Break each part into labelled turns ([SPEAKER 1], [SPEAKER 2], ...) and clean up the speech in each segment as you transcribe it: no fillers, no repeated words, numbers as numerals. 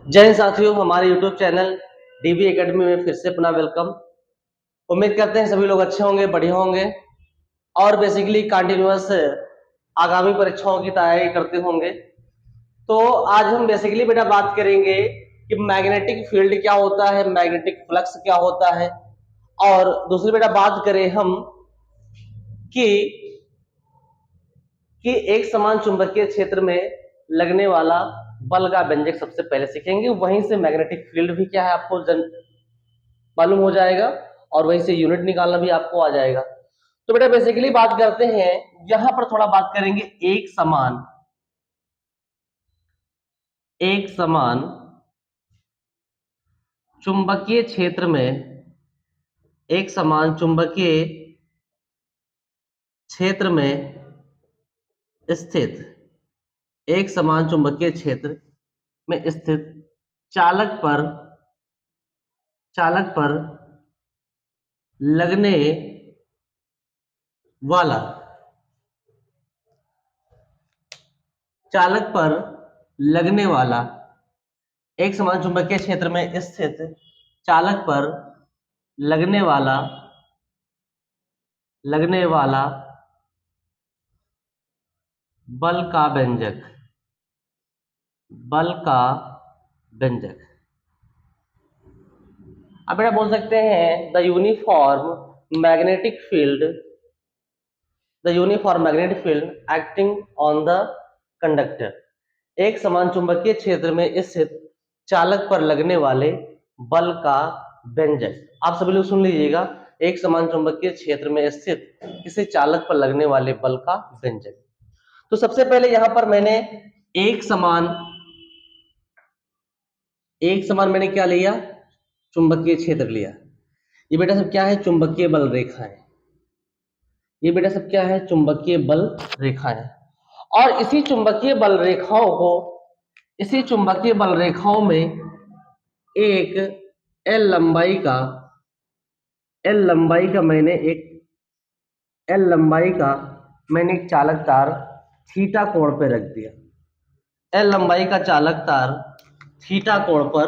[SPEAKER 1] जय हिंद साथियों, हमारे YouTube चैनल डीबी एकेडमी में फिर से अपना वेलकम। उम्मीद करते हैं सभी लोग अच्छे होंगे, बढ़िया होंगे और बेसिकली कंटिन्यूअस आगामी परीक्षाओं की तैयारी करते होंगे। तो आज हम बेसिकली बेटा बात करेंगे कि मैग्नेटिक फील्ड क्या होता है, मैग्नेटिक फ्लक्स क्या होता है, और दूसरी बेटा बात करें हम कि एक समान चुंबकीय क्षेत्र में लगने वाला बल का व्यंजक सबसे पहले सीखेंगे। वहीं से मैग्नेटिक फील्ड भी क्या है आपको मालूम हो जाएगा और वहीं से यूनिट निकालना भी आपको आ जाएगा। तो बेटा बेसिकली बात करते हैं, यहां पर थोड़ा बात करेंगे एक समान चुंबकीय क्षेत्र में, एक समान चुंबकीय क्षेत्र में स्थित, एक समान चुंबकीय क्षेत्र में स्थित चालक पर लगने वाला चालक पर लगने वाला एक समान चुंबकीय क्षेत्र में स्थित चालक पर लगने वाला बल का व्यंजक। अब बेटा बोल सकते हैं the uniform magnetic field acting on the conductor. एक समान चुंबकीय क्षेत्र में स्थित चालक पर लगने वाले बल का व्यंजक। आप सभी लोग सुन लीजिएगा, एक समान चुंबकीय क्षेत्र में स्थित किसी चालक पर लगने वाले बल का व्यंजक। तो सबसे पहले यहां पर मैंने एक समान मैंने क्या लिया, चुंबकीय क्षेत्र लिया। ये बेटा सब क्या है, चुंबकीय बल रेखा है। ये बेटा सब क्या है, चुंबकीय बल रेखा है। और इसी चुंबकीय बल रेखाओं में एक एल लंबाई का मैंने एक चालक तार थीटा कोण पे रख दिया। एल लंबाई का चालक तार थीटा कोण पर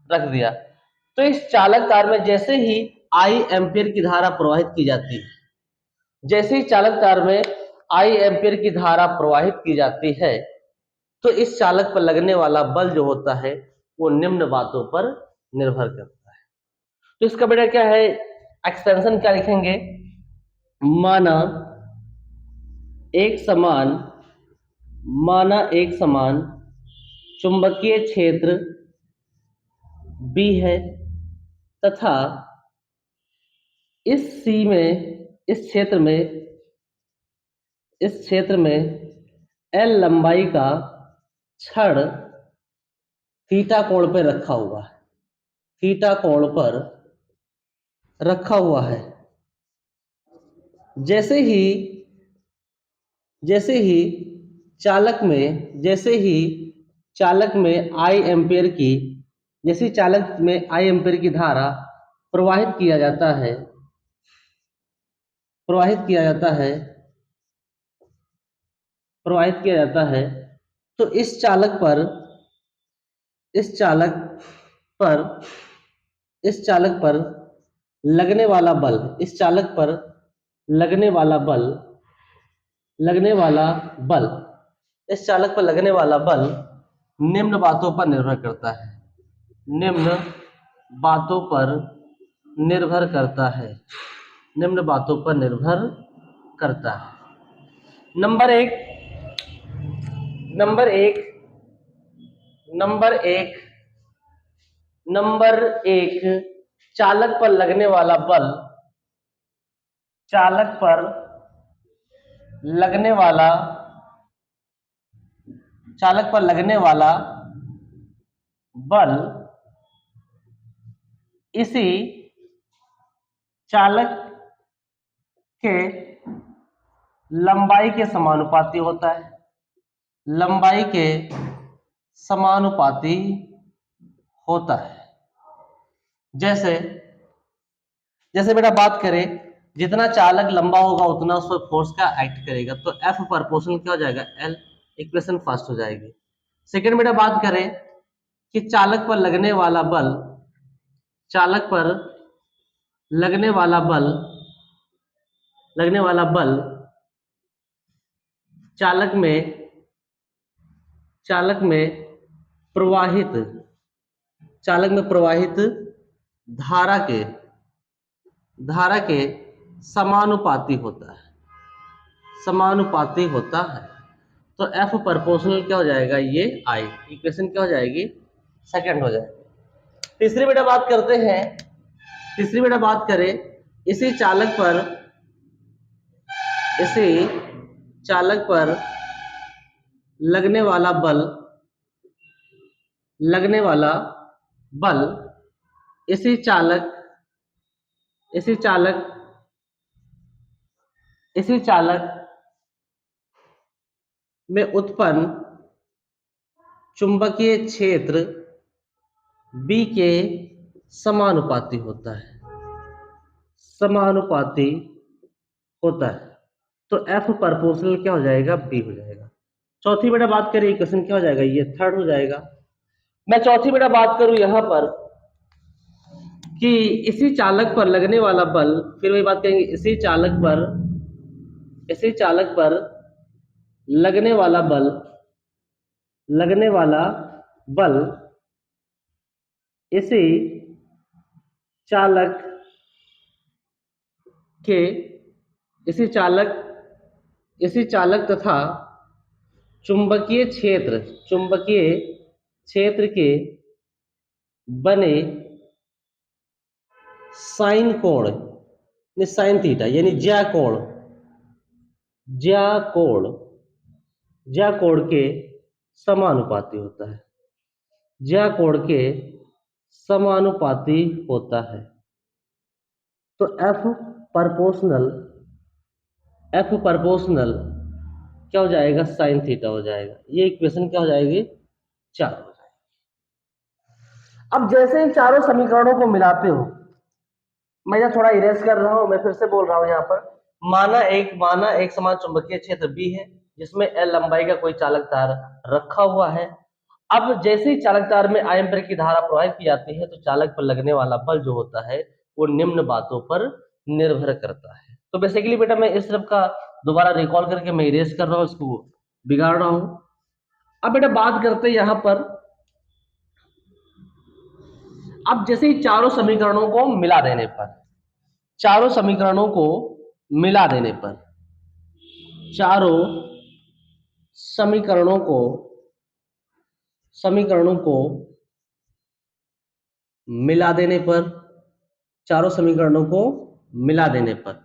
[SPEAKER 1] रख दिया। तो इस चालक तार में जैसे ही आई एम्पियर की धारा प्रवाहित की जाती है, जैसे ही चालक तार में आई एम्पियर की धारा प्रवाहित की जाती है, तो इस चालक पर लगने वाला बल जो होता है वो निम्न बातों पर निर्भर करता है। तो इसका बेटा क्या है, एक्सटेंशन क्या लिखेंगे, माना एक समान चुंबकीय क्षेत्र B है तथा इस क्षेत्र में L लंबाई का छड़ थीटा कोण पे रखा हुआ है। जैसे ही चालक में आई एम्पियर की धारा प्रवाहित किया जाता है, तो इस चालक पर लगने वाला बल निम्न बातों पर निर्भर करता है। निम्न बातों पर निर्भर करता है। नंबर एक, चालक पर लगने वाला बल, इसी चालक के लंबाई के समानुपाती होता है। जैसे बेटा बात करें, जितना चालक लंबा होगा उतना उस पर फोर्स का एक्ट करेगा, तो F प्रोपोर्शनल क्या हो जाएगा, L। इक्वेशन फर्स्ट हो जाएगी। सेकंड बेटा बात करें कि चालक पर लगने वाला बल, चालक पर लगने वाला बल, लगने वाला बल चालक में, चालक में प्रवाहित, चालक में प्रवाहित धारा के, धारा के समानुपाती होता है, समानुपाती होता है। तो F प्रोपोर्शनल क्या हो जाएगा, ये I, इक्वेशन क्या हो जाएगी, सेकंड हो जाएगी। तीसरी बेटा बात करते हैं, तीसरी बेटा बात करें इसी चालक पर, इसी चालक पर लगने वाला बल, लगने वाला बल इसी चालक, इसी चालक, इसी चालक में उत्पन्न चुंबकीय क्षेत्र B के समानुपाती होता है, समानुपाती होता है। तो F प्रोपोर्शनल क्या हो जाएगा, B हो जाएगा। चौथी बेटा बात करें इक्वेशन क्या हो जाएगा, ये थर्ड हो जाएगा। मैं चौथी बेटा बात करूं यहां पर कि इसी चालक पर लगने वाला बल, फिर वही बात करेंगे, इसी चालक पर, इसी चालक पर लगने वाला बल, लगने वाला बल इसी चालक के, इसी चालक, इसी चालक तथा चुंबकीय क्षेत्र, चुंबकीय क्षेत्र के बने साइन कोण, साइन थीटा यानी ज्या कोण, ज्या कोण, ज्या कोण के समानुपाती होता है, ज्या कोण के समानुपाती होता है। तो F प्रोपोर्शनल, F प्रोपोर्शनल क्या हो जाएगा, साइन थीटा हो जाएगा। ये इक्वेशन क्या हो जाएगी, 4 हो जाएगी। अब जैसे इन चारों समीकरणों को मिलाते हो, मैं यहाँ थोड़ा इरेज कर रहा हूं, मैं फिर से बोल रहा हूं यहाँ पर, माना एक समान चुंबकीय क्षेत्र B है जिसमें L लंबाई का कोई चालक तार रखा हुआ है। अब जैसे ही चालक तार में I एम्पीयर की धारा प्रवाहित की जाती है तो चालक पर लगने वाला बल जो होता है वो निम्न बातों पर निर्भर करता है। तो बेसिकली बेटा मैं इस तरफ का दोबारा रिकॉल करके मैं इरेज कर रहा हूँ, इसको बिगाड़ रहा हूं। अब बेटा बात करते हैं यहां पर, अब जैसे ही चारों समीकरणों को मिला देने पर, चारों समीकरणों को मिला देने पर, चारों समीकरणों को, समीकरणों को मिला देने पर, चारों समीकरणों को मिला देने पर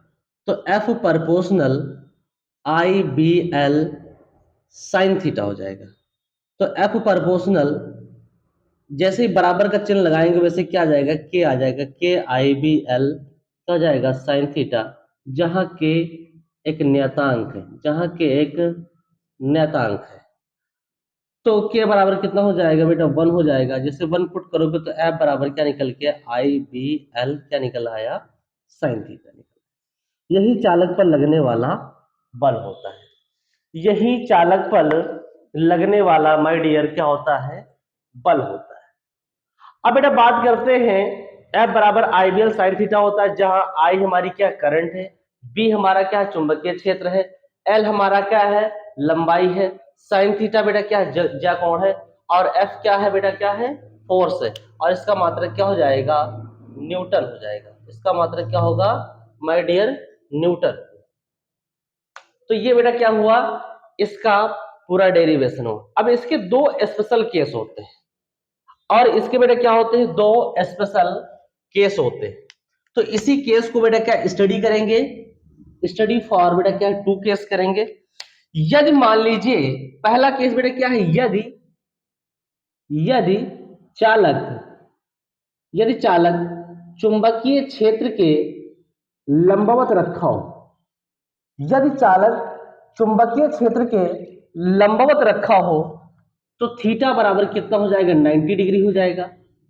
[SPEAKER 1] तो F proportional IBL sine theta हो जाएगा। तो F प्रोपोर्शनल जैसे ही बराबर का चिन्ह लगाएंगे वैसे क्या आ जाएगा, K आ जाएगा, KIBL क्या हो जाएगा, साइन थीटा, जहां K एक नियतांक है, जहां K एक नियतांक है। तो K बराबर कितना हो जाएगा बेटा, 1 हो जाएगा। जैसे 1 पुट करोगे तो F बराबर क्या निकल के, IBL क्या निकल आया, साइन थीटा निकल। यही चालक पर लगने वाला बल होता है, यही चालक पर लगने वाला माय डियर क्या होता है, बल होता है। अब बेटा बात करते हैं F बराबर IBL साइन थीटा होता है, जहां I हमारी क्या करंट है, B हमारा क्या चुंबकीय क्षेत्र है, L हमारा क्या है, लंबाई है, साइन थीटा बेटा क्या है, ज्या कोण है, और F क्या है बेटा, क्या है, फोर्स है, और इसका मात्रक क्या हो जाएगा, न्यूटन हो जाएगा। इसका मात्रक क्या होगा माय डियर, न्यूटन। तो ये बेटा क्या हुआ, इसका पूरा डेरिवेशन हो। अब इसके दो स्पेशल केस होते हैं, और इसके बेटा क्या होते हैं, दो स्पेशल केस होते हैं। तो इसी केस को बेटा क्या स्टडी करेंगे, स्टडी फॉर बेटा क्या 2 केस करेंगे। यदि मान लीजिए पहला केस बेटा क्या है, यदि, यदि चालक, यदि चालक चुंबकीय क्षेत्र के लंबवत रखा हो, यदि चालक चुंबकीय क्षेत्र के लंबवत रखा हो तो थीटा बराबर कितना हो जाएगा, 90 डिग्री हो जाएगा।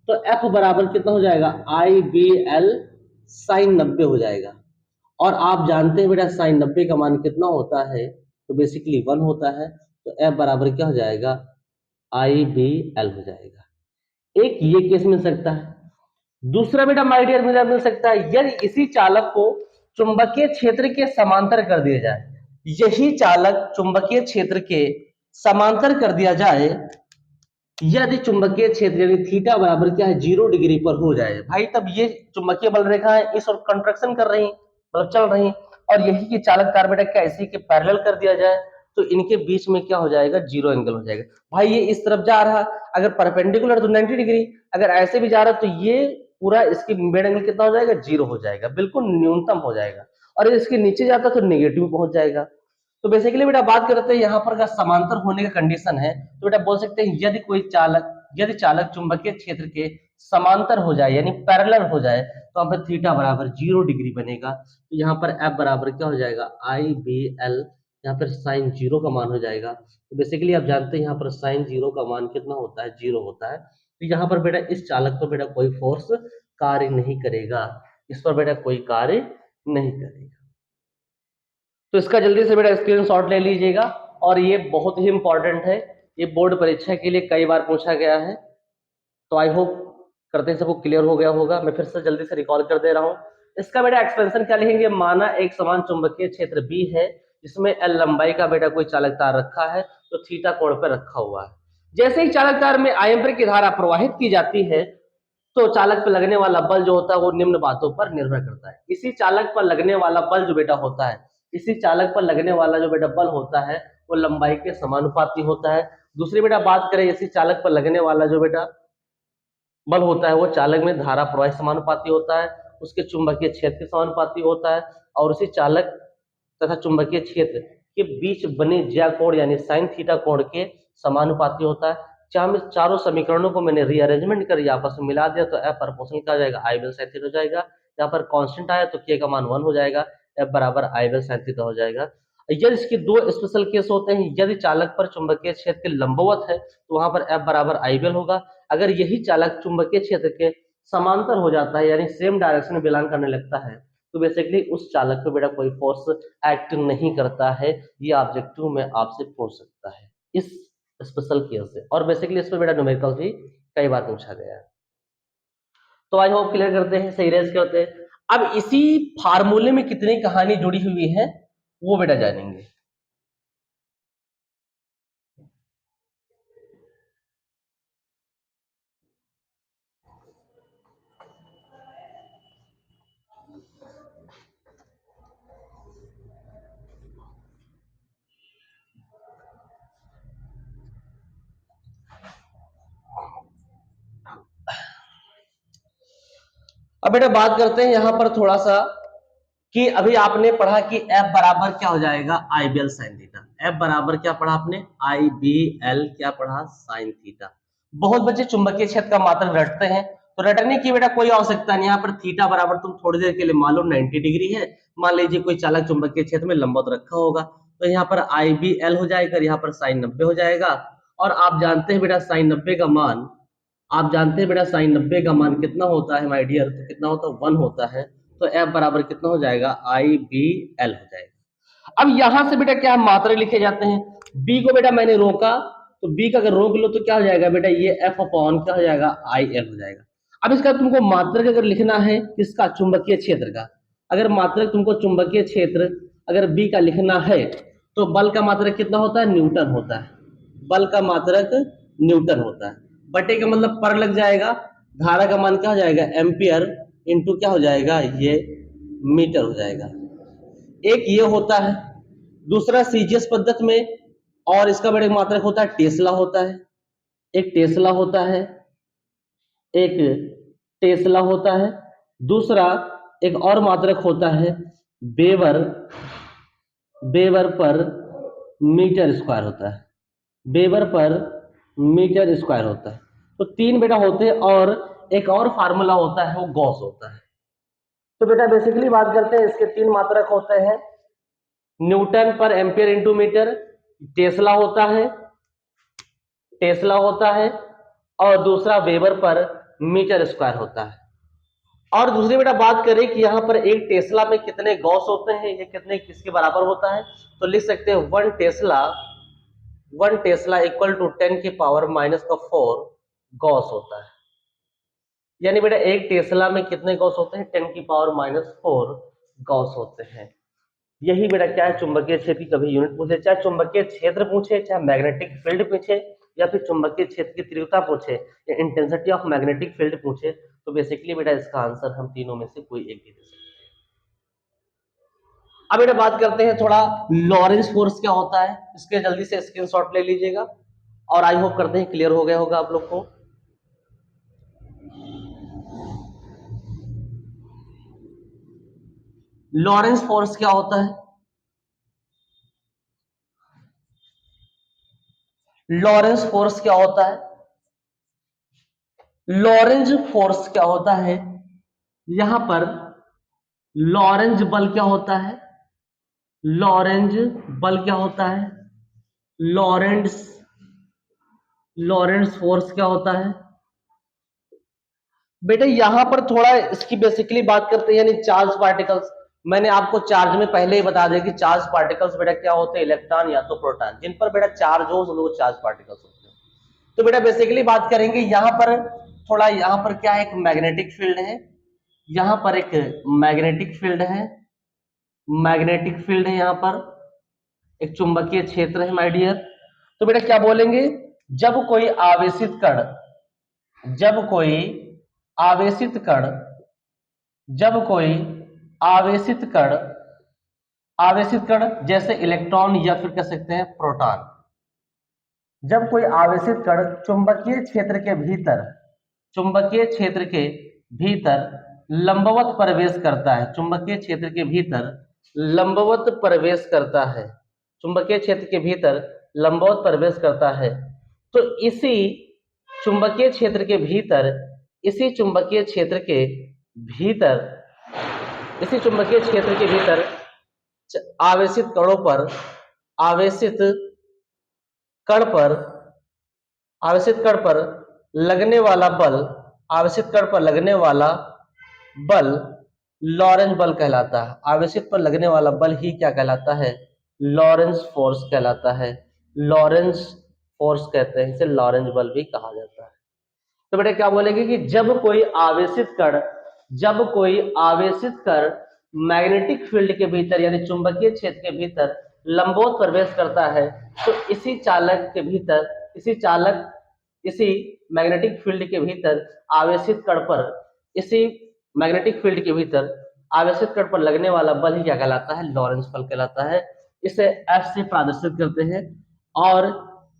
[SPEAKER 1] तो F बराबर कितना हो जाएगा, IBL साइन 90 हो जाएगा। और आप जानते हैं बेटा साइन 90 का मान कितना होता है, तो बेसिकली 1 होता है। तो F बराबर क्या हो जाएगा, IBL हो जाएगा। एक ये केस मिल सकता है। दूसरा बेटा माय डियर मिल सकता है, यदि इसी चालक को चुंबकीय क्षेत्र के समांतर कर दिया जाए, यही चालक चुंबकीय क्षेत्र के समांतर कर दिया जाए, यदि चुंबकीय क्षेत्र यानी थीटा बराबर क्या है 0 डिग्री पर हो जाए भाई, तब ये चुंबकीय बल रेखा है इस और कंट्रैक्शन कर रही, मतलब चल रही, और यही की चालक तार बेटा क्या इसी के पैरेलल कर दिया जाए, तो इनके बीच में क्या हो जाएगा, जीरो एंगल हो जाएगा। भाई ये इस तरफ जा रहा, अगर परपेंडिकुलर तो 90 डिग्री, अगर ऐसे भी जा रहा तो ये पूरा इसकी मिड एंगल कितना हो जाएगा, जीरो हो जाएगा, बिल्कुल न्यूनतम हो जाएगा, और इसके नीचे जाता तो नेगेटिव पहुंच जाएगा। तो बेसिकली बेटा बात करते हैं यहाँ पर का समांतर होने का कंडीशन है, तो बेटा बोल सकते हैं यदि चालक चुंबकीय क्षेत्र के समांतर हो जाए यानी पैरेलल हो जाए, तो यहाँ पर थीटा बराबर 0 डिग्री बनेगा। तो यहाँ पर एफ बराबर क्या हो जाएगा, IBL, यहाँ पर साइन 0 का मान हो जाएगा। तो बेसिकली आप जानते हैं यहाँ पर साइन 0 का मान कितना होता है, 0 होता है। तो यहाँ पर बेटा इस चालक पर बेटा कोई फोर्स कार्य नहीं करेगा, इस पर बेटा कोई कार्य नहीं करेगा। तो इसका जल्दी से बेटा स्क्रीनशॉट ले लीजिएगा, और ये बहुत ही इंपॉर्टेंट है, ये बोर्ड परीक्षा के लिए कई बार पूछा गया है। तो आई होप करते हैं सबको क्लियर हो गया होगा। मैं फिर से जल्दी से रिकॉल कर दे रहा हूँ। इसका बेटा एक्सपेंशन क्या लिखेंगे, माना एक समान चुंबकीय क्षेत्र बी है जिसमें एल लंबाई का बेटा कोई चालक तार रखा है, तो थीटा कोण पर रखा हुआ है। जैसे ही चालक तार में I एम्पीयर की धारा प्रवाहित की जाती है, तो चालक पर लगने वाला बल जो होता है वो निम्न बातों पर निर्भर करता है। इसी चालक पर लगने वाला बल जो बेटा होता है, इसी चालक पर लगने वाला जो बेटा बल होता है वो लंबाई के समानुपाती होता है। दूसरी बेटा बात करें, इसी चालक पर लगने वाला जो बेटा बल होता है वो चालक में धारा प्रवाह समानुपाती होता है, उसके चुंबकीय क्षेत्र के समानुपाती होता है, और उसी चालक तथा चुंबकीय क्षेत्र के बीच बने ज्या कोण यानी साइन थीटा कोण के समानुपाती होता है। चारों समीकरणों को मैंने रीअरेंजमेंट कर आपस में मिला दिया, तो एफ प्रोपोर्शनल क्या हो जाएगा, IBL sin थीटा हो जाएगा। यहाँ पर कांस्टेंट आया तो के का मान 1 हो जाएगा, एफ बराबर IBL sin थीटा हो जाएगा। यदि इसके दो स्पेशल केस होते हैं, यदि चालक पर चुंबकीय क्षेत्र के लंबवत है तो वहां पर एफ बराबर IBL होगा। अगर यही चालक चुंबकीय क्षेत्र के समांतर हो जाता है यानी सेम डायरेक्शन में बिलोंग करने लगता है, तो बेसिकली उस चालक पे बेटा कोई फोर्स एक्ट नहीं करता है। ये ऑब्जेक्टिव में आपसे पूछ सकता है इस स्पेशल केस से, और बेसिकली इस पर बेटा न्यूमेरिकल भी कई बार पूछा गया है। तो आई होप क्लियर करते हैं, सही रेज करते हैं। अब इसी फार्मूले में कितनी कहानी जुड़ी हुई है वो बेटा जानेंगे। अब बेटा बात करते हैं यहां पर थोड़ा सा कि अभी आपने पढ़ा कि F बराबर क्या हो जाएगा, IBL sin थीटा। F बराबर क्या पढ़ा आपने, IBL क्या पढ़ा, sin थीटा। बहुत बच्चे चुंबकीय क्षेत्र का मात्रक रटते हैं, तो रटने की बेटा कोई आवश्यकता नहीं। यहाँ पर थीटा बराबर तुम थोड़ी देर के लिए मान लो 90 डिग्री है, मान लीजिए कोई चालक चुंबकीय क्षेत्र में लंबवत रखा होगा, तो यहाँ पर IBL हो जाएगा, यहाँ पर sin 90 हो जाएगा। और आप जानते हैं बेटा sin 90 का मान, आप जानते हैं बेटा sin 90 का मान कितना होता है माय डियर, तो कितना होता है 1 होता है। तो F बराबर कितना हो जाएगा, IBL हो जाएगा। अब यहां से बेटा क्या मात्रा लिखे जाते हैं, B को बेटा मैंने रोका, तो B का अगर रोक लो तो क्या हो जाएगा बेटा, ये F अपॉन क्या हो जाएगा, IL हो जाएगा। अब इसका तुमको मात्रक अगर लिखना है किसका, चुंबकीय क्षेत्र का, अगर मात्रक तुमको चुंबकीय क्षेत्र अगर B का लिखना है, तो बल का मात्रक कितना होता है, न्यूटन होता है। बल का मात्रक न्यूटन होता है, बटे का मतलब पर लग जाएगा, धारा का मान क्या हो जाएगा, एम्पियर इंटू क्या हो जाएगा, ये मीटर हो जाएगा। एक ये होता है। दूसरा सीजीएस पद्धति में, और इसका बड़े मात्रक होता है टेस्ला होता है, एक टेस्ला होता है, एक टेस्ला होता है। दूसरा एक और मात्रक होता है वेबर, वेबर पर मीटर स्क्वायर होता है, वेबर पर मीटर स्क्वायर होता है। तो तीन बेटा होते हैं, और एक और फार्मूला होता है वो गॉस होता है। तो बेटा बेसिकली बात करते हैं, इसके तीन मात्रक होते हैं, न्यूटन पर एम्पियर इंटू मीटर, टेस्ला होता है, टेस्ला होता है, और दूसरा वेबर पर मीटर स्क्वायर होता है। और दूसरी बेटा बात करें कि यहाँ पर एक टेस्ला में कितने गॉस होते हैं, ये कितने किसके बराबर होता है, तो लिख सकते हैं 1 टेस्ला 1 टेस्ला इक्वल टू 10 की पावर -4 गॉस होता है। यानी बेटा एक टेस्ला में कितने गॉस होते हैं? 10 की पावर -4 गॉस होते हैं। यही बेटा क्या है, चुंबकीय क्षेत्र की कभी यूनिट पूछे, चाहे चुंबकीय क्षेत्र पूछे, चाहे मैग्नेटिक फील्ड पूछे, या फिर चुंबकीय क्षेत्र की तीव्रता पूछे, या इंटेंसिटी ऑफ मैग्नेटिक फील्ड पूछे, तो बेसिकली बेटा इसका आंसर हम तीनों में से कोई एक ही दे सकते हैं। अब बेटा बात करते हैं थोड़ा लॉरेंस फोर्स क्या होता है, इसके जल्दी से स्क्रीनशॉट ले लीजिएगा, और आई होप करते हैं क्लियर हो गया होगा आप लोग को। लॉरेंस फोर्स क्या होता है? लॉरेंस फोर्स क्या होता है? लॉरेंज फोर्स क्या होता है? यहां पर लॉरेंज बल क्या होता है? लॉरेंज बल क्या होता है? लॉरेंस लॉरेंस फोर्स क्या होता है? बेटा यहां पर थोड़ा इसकी बेसिकली बात करते हैं, यानी चार्ज पार्टिकल्स। मैंने आपको चार्ज में पहले ही बता दिया कि चार्ज पार्टिकल्स बेटा क्या होते हैं? इलेक्ट्रॉन या तो प्रोटॉन, जिन पर बेटा चार्ज हो वो चार्ज पार्टिकल्स होते हैं। तो बेटा बेसिकली बात करेंगे यहां पर थोड़ा, यहां पर क्या है, एक मैग्नेटिक फील्ड है, यहां पर एक मैग्नेटिक फील्ड है, मैग्नेटिक फील्ड है, यहां पर एक चुंबकीय क्षेत्र है माय डियर। तो बेटा क्या बोलेंगे, जब कोई आवेशित कण, जब कोई आवेशित कण, जब कोई आवेशित कण, आवेशित कण जैसे इलेक्ट्रॉन या फिर कह सकते हैं प्रोटॉन, जब कोई आवेशित कण चुंबकीय क्षेत्र के भीतर, चुंबकीय क्षेत्र के भीतर लंबवत प्रवेश करता है, चुंबकीय क्षेत्र के भीतर लंबवत प्रवेश करता है, चुंबकीय क्षेत्र के भीतर लंबवत प्रवेश करता है, तो इसी चुंबकीय क्षेत्र के भीतर, इसी चुंबकीय क्षेत्र के भीतर, इसी चुंबकीय क्षेत्र के भीतर आवेशित कणों पर, आवेशित कण पर, आवेशित कण पर लगने वाला बल, आवेशित कण पर लगने वाला बल लॉरेंज बल कहलाता है। आवेशित पर लगने वाला बल ही क्या कहलाता है? लॉरेंस फोर्स कहलाता है। लॉरेंस फोर्स कहते हैं इसे, लॉरेंज बल भी कहा जाता है। तो बेटा क्या बोलेंगे कि जब कोई आवेशित कण, जब कोई आवेशित कण मैग्नेटिक फील्ड के भीतर यानी चुंबकीय क्षेत्र के भीतर लंबवत प्रवेश करता है, तो इसी चालक के भीतर, इसी चालक, इसी मैग्नेटिक फील्ड के भीतर आवेशित कण पर, इसी मैग्नेटिक फील्ड के भीतर आवेशित कण पर लगने वाला बल ही क्या कहलाता है? लॉरेंस बल कहलाता है। इसे एफ से प्रदर्शित करते हैं, और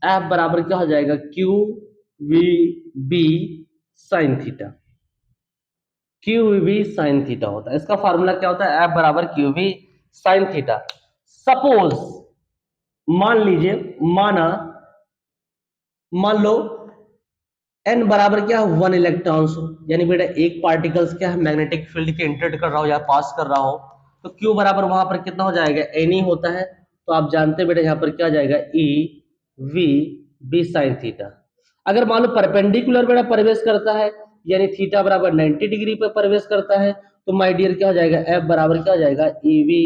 [SPEAKER 1] एफ बराबर क्या हो जाएगा? Q v B sine theta, q v sine theta होता है। इसका फॉर्मूला क्या होता है? एफ बराबर q v sine theta. Suppose मान लीजिए, मान लो एन बराबर क्या है? 1 इलेक्ट्रॉन्स हो, यानी बेटा एक पार्टिकल्स क्या है, मैग्नेटिक फील्ड के इंटर कर रहा हो या पास कर रहा हो, तो क्यू बराबर वहां पर कितना हो जाएगा? एन ही होता है। तो आप जानते हैं बेटा यहाँ पर क्या आ जाएगा? E v B sine theta. अगर मान लो परपेंडिकुलर बेटा प्रवेश करता है, यानी थीटा बराबर 90 डिग्री पर प्रवेश करता है, तो माय डियर क्या हो जाएगा? एफ बराबर क्या हो जाएगा? ई वी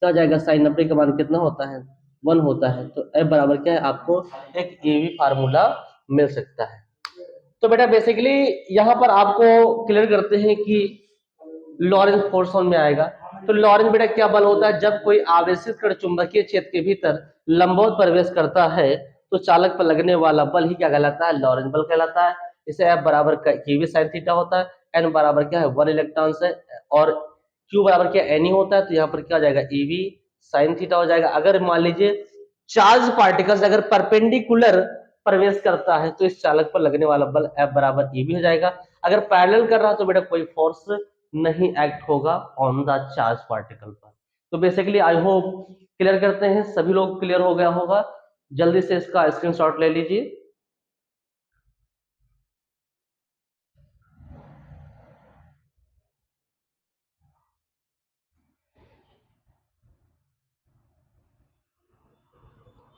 [SPEAKER 1] क्या हो जाएगा? साइन 90 का मान कितना होता है? 1 होता है। तो एफ बराबर क्या है? आपको एक ई वी फार्मूला मिल सकता है। तो बेटा बेसिकली यहां पर आपको क्लियर करते हैं कि लॉरेंस फोर्स में आएगा। तो लॉरेंस बेटा क्या बल होता है? जब कोई आवेशित कण चुंबकीय क्षेत्र के भीतर लंबवत प्रवेश करता है, तो चालक पर लगने वाला बल ही क्या कहलाता है? लॉरेंस बल कहलाता है। इसे एफ बराबर क्यू साइन थीटा होता है। एन बराबर क्या है? 1 इलेक्ट्रॉन से, और क्यू बराबर क्या? एन ही होता है। तो यहाँ पर क्या हो जाएगा? ईवी साइन थीटा हो जाएगा। अगर मान लीजिए चार्ज पार्टिकल्स अगर परपेंडिकुलर प्रवेश करता है, तो इस चालक पर लगने वाला बल एफ बराबर ई भी हो जाएगा। अगर पैरेलल कर रहा है तो बेटा कोई फोर्स नहीं एक्ट होगा ऑन द चार्ज पार्टिकल पर। तो बेसिकली आई होप क्लियर करते हैं, सभी लोग क्लियर हो गया होगा। जल्दी से इसका स्क्रीनशॉट ले लीजिए।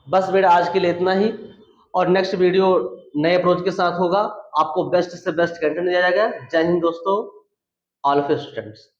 [SPEAKER 1] बस बेटा आज के लिए इतना ही, और नेक्स्ट वीडियो नए अप्रोच के साथ होगा। आपको बेस्ट से बेस्ट कंटेंट दिया जाएगा। जय हिंद दोस्तों, ऑल ऑफ स्टूडेंट्स।